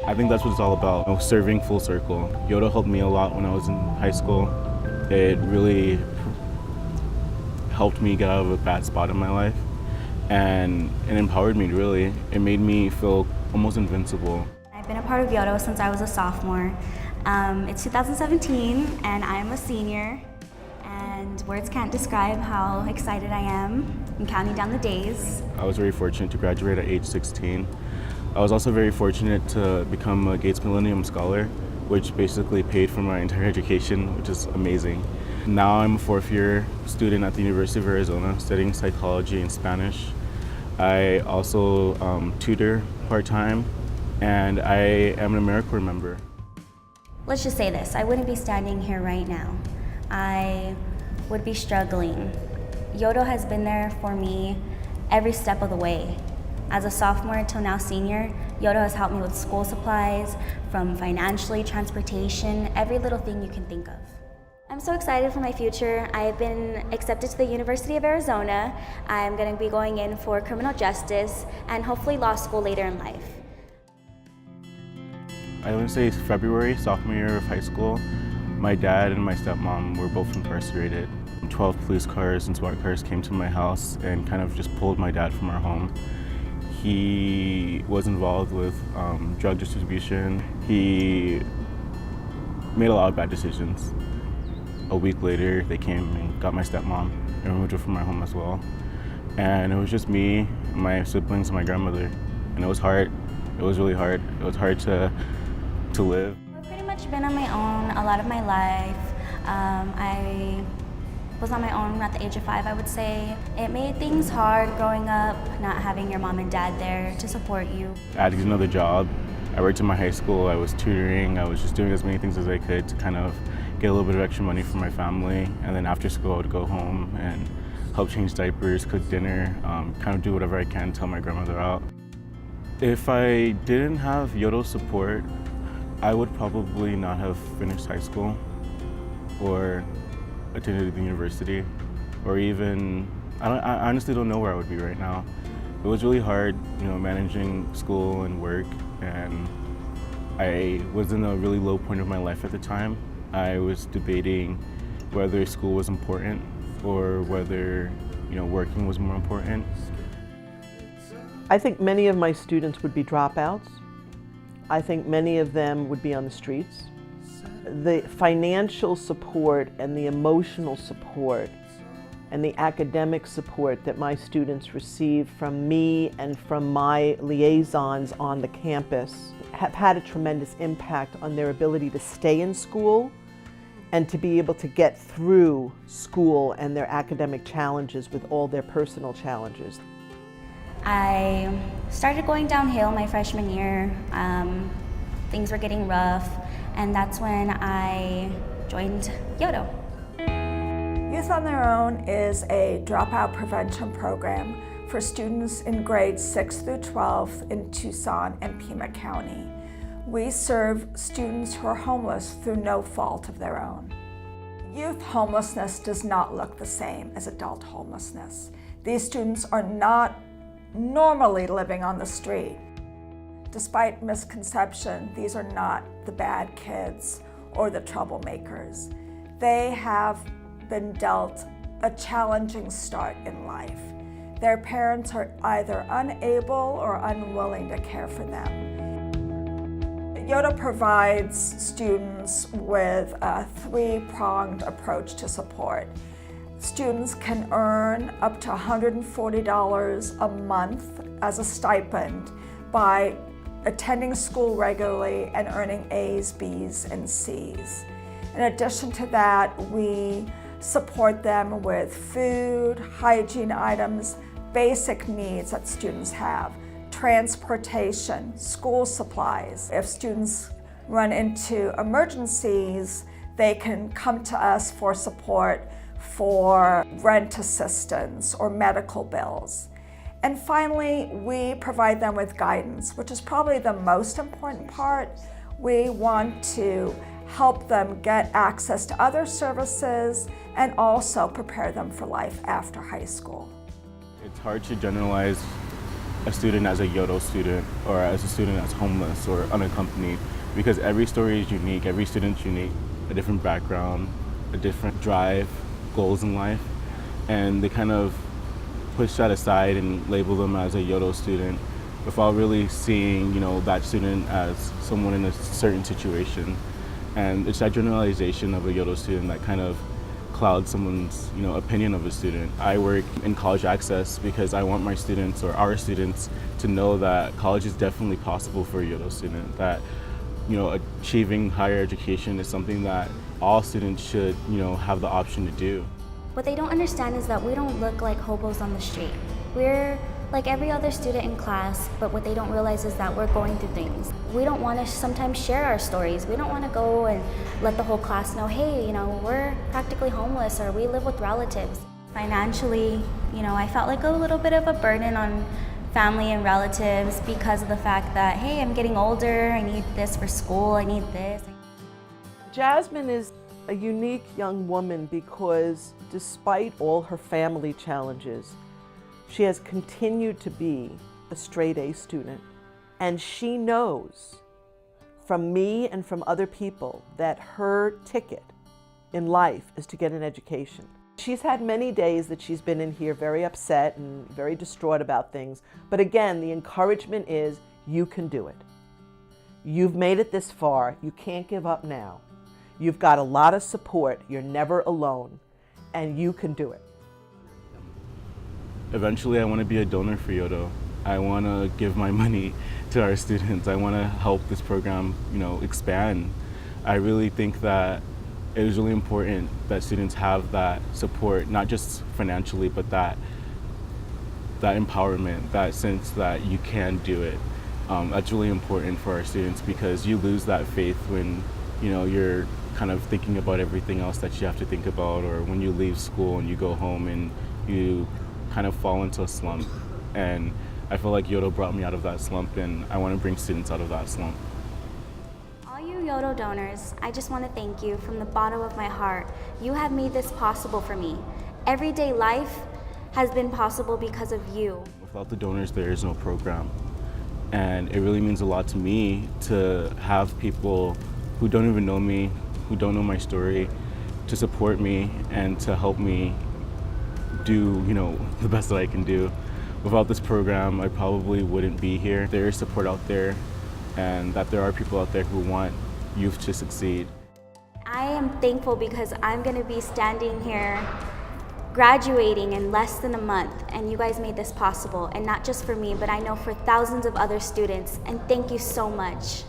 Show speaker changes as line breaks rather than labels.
I think that's what it's all about, serving full circle. Yodo helped me a lot when I was in high school. It really helped me get out of a bad spot in my life, and it empowered me, really. It made me feel almost invincible.
I've been a part of Yodo since I was a sophomore. It's 2017 and I'm a senior, and words can't describe how excited I am. I'm counting down the days.
I was very fortunate to graduate at age 16. I was also very fortunate to become a Gates Millennium Scholar, which basically paid for my entire education, which is amazing. Now I'm a fourth-year student at the University of Arizona studying psychology and Spanish. I also tutor part-time, and I am an AmeriCorps member.
Let's just say this, I wouldn't be standing here right now. I would be struggling. Yodo has been there for me every step of the way. As a sophomore until now senior, Yodo has helped me with school supplies, from financially, transportation, every little thing you can think of. I'm so excited for my future. I've been accepted to the University of Arizona. I'm going to be going in for criminal justice and hopefully law school later in life.
I would say February, sophomore year of high school, my dad and my stepmom were both incarcerated. 12 police cars and SWAT cars came to my house and kind of just pulled my dad from our home. He was involved with drug distribution. He made a lot of bad decisions. A week later, they came and got my stepmom and removed her from my home as well. And it was just me, my siblings, and my grandmother. And it was hard. It was really hard. It was hard to live.
I've pretty much been on my own a lot of my life. I was on my own at the age of 5, I would say. It made things hard growing up, not having your mom and dad there to support you.
I had to get another job. I worked in my high school. I was tutoring. I was just doing as many things as I could to kind of get a little bit of extra money for my family. And then after school, I would go home and help change diapers, cook dinner, kind of do whatever I can to help my grandmother out. If I didn't have Yodo's support, I would probably not have finished high school or attended the university, or even, I honestly don't know where I would be right now. It was really hard, managing school and work, and I was in a really low point of my life at the time. I was debating whether school was important or whether, working was more important.
I think many of my students would be dropouts. I think many of them would be on the streets. The financial support and the emotional support and the academic support that my students receive from me and from my liaisons on the campus have had a tremendous impact on their ability to stay in school and to be able to get through school and their academic challenges with all their personal challenges.
I started going downhill my freshman year. Things were getting rough, and that's when I joined Yodo.
Youth on Their Own is a dropout prevention program for students in grades 6 through 12 in Tucson and Pima County. We serve students who are homeless through no fault of their own. Youth homelessness does not look the same as adult homelessness. These students are not normally living on the street. Despite misconception, these are not the bad kids or the troublemakers. They have been dealt a challenging start in life. Their parents are either unable or unwilling to care for them. Yodo provides students with a 3-pronged approach to support. Students can earn up to $140 a month as a stipend by attending school regularly and earning A's, B's, and C's. In addition to that, we support them with food, hygiene items, basic needs that students have, transportation, school supplies. If students run into emergencies, they can come to us for support for rent assistance or medical bills. And finally, we provide them with guidance, which is probably the most important part. We want to help them get access to other services and also prepare them for life after high school.
It's hard to generalize a student as a Yodo student or as a student that's homeless or unaccompanied, because every story is unique, every student's unique, a different background, a different drive, goals in life, and they kind of push that aside and label them as a Yodo student without really seeing, that student as someone in a certain situation. And it's that generalization of a Yodo student that kind of clouds someone's, opinion of a student. I work in college access because I want my students or our students to know that college is definitely possible for a Yodo student, that, achieving higher education is something that all students should, have the option to do.
What they don't understand is that we don't look like hobos on the street. We're like every other student in class, but what they don't realize is that we're going through things. We don't want to sometimes share our stories. We don't want to go and let the whole class know, hey, we're practically homeless or we live with relatives. Financially, I felt like a little bit of a burden on family and relatives because of the fact that, hey, I'm getting older, I need this for school, I need this.
Jasmine is a unique young woman because despite all her family challenges, she has continued to be a straight A student. And she knows from me and from other people that her ticket in life is to get an education. She's had many days that she's been in here very upset and very distraught about things. But again, the encouragement is you can do it. You've made it this far. You can't give up now. You've got a lot of support. You're never alone. And you can do it.
Eventually, I want to be a donor for Yodo. I want to give my money to our students. I want to help this program, expand. I really think that it is really important that students have that support, not just financially, but that empowerment, that sense that you can do it. That's really important for our students because you lose that faith when, you're kind of thinking about everything else that you have to think about, or when you leave school and you go home and you kind of fall into a slump. And I feel like Yodo brought me out of that slump, and I want to bring students out of that slump.
All you Yodo donors, I just want to thank you from the bottom of my heart. You have made this possible for me. Everyday life has been possible because of you.
Without the donors, there is no program. And it really means a lot to me to have people who don't even know me, who don't know my story, to support me and to help me do, the best that I can do. Without this program, I probably wouldn't be here. There is support out there, and that there are people out there who want youth to succeed.
I am thankful because I'm going to be standing here graduating in less than a month, and you guys made this possible, and not just for me, but I know for thousands of other students, and thank you so much.